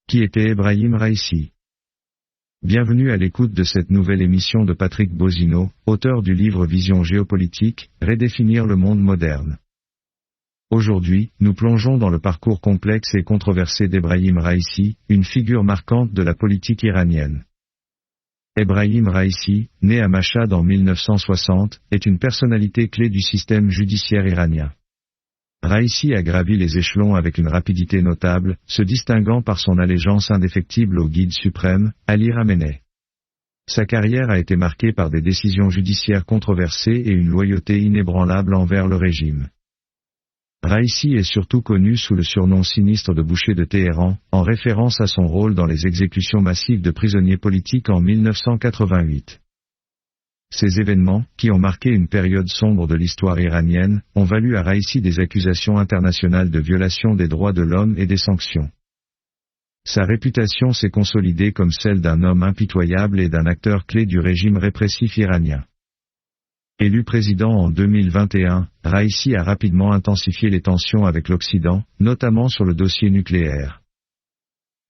Qui était Ebrahim Raïssi? Bienvenue à l'écoute de cette nouvelle émission de Patrick Bozino, auteur du livre Vision géopolitique, Redéfinir le monde moderne. Aujourd'hui, nous plongeons dans le parcours complexe et controversé d'Ebrahim Raïssi, une figure marquante de la politique iranienne. Ebrahim Raïssi, né à Mashhad en 1960, est une personnalité clé du système judiciaire iranien. Raïssi a gravi les échelons avec une rapidité notable, se distinguant par son allégeance indéfectible au guide suprême, Ali Khamenei. Sa carrière a été marquée par des décisions judiciaires controversées et une loyauté inébranlable envers le régime. Raïssi est surtout connu sous le surnom sinistre de boucher de Téhéran, en référence à son rôle dans les exécutions massives de prisonniers politiques en 1988. Ces événements, qui ont marqué une période sombre de l'histoire iranienne, ont valu à Raïssi des accusations internationales de violation des droits de l'homme et des sanctions. Sa réputation s'est consolidée comme celle d'un homme impitoyable et d'un acteur clé du régime répressif iranien. Élu président en 2021, Raïssi a rapidement intensifié les tensions avec l'Occident, notamment sur le dossier nucléaire.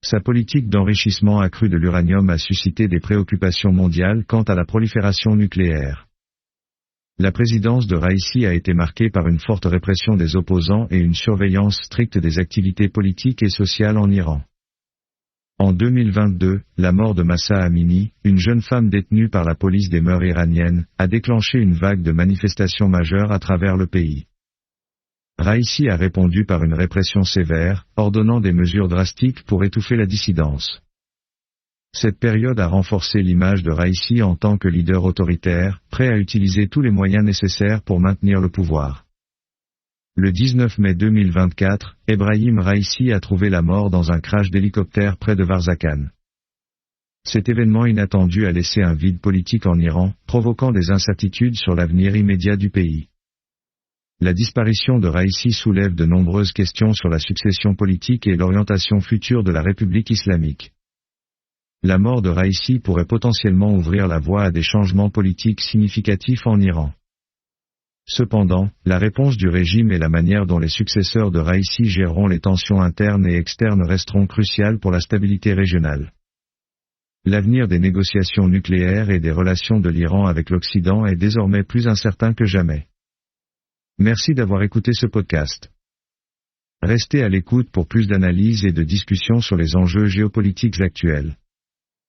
Sa politique d'enrichissement accru de l'uranium a suscité des préoccupations mondiales quant à la prolifération nucléaire. La présidence de Raïssi a été marquée par une forte répression des opposants et une surveillance stricte des activités politiques et sociales en Iran. En 2022, la mort de Mahsa Amini, une jeune femme détenue par la police des mœurs iraniennes, a déclenché une vague de manifestations majeures à travers le pays. Raïssi a répondu par une répression sévère, ordonnant des mesures drastiques pour étouffer la dissidence. Cette période a renforcé l'image de Raïssi en tant que leader autoritaire, prêt à utiliser tous les moyens nécessaires pour maintenir le pouvoir. Le 19 mai 2024, Ebrahim Raïssi a trouvé la mort dans un crash d'hélicoptère près de Varzakhan. Cet événement inattendu a laissé un vide politique en Iran, provoquant des incertitudes sur l'avenir immédiat du pays. La disparition de Raïssi soulève de nombreuses questions sur la succession politique et l'orientation future de la République islamique. La mort de Raïssi pourrait potentiellement ouvrir la voie à des changements politiques significatifs en Iran. Cependant, la réponse du régime et la manière dont les successeurs de Raïssi géreront les tensions internes et externes resteront cruciales pour la stabilité régionale. L'avenir des négociations nucléaires et des relations de l'Iran avec l'Occident est désormais plus incertain que jamais. Merci d'avoir écouté ce podcast. Restez à l'écoute pour plus d'analyses et de discussions sur les enjeux géopolitiques actuels.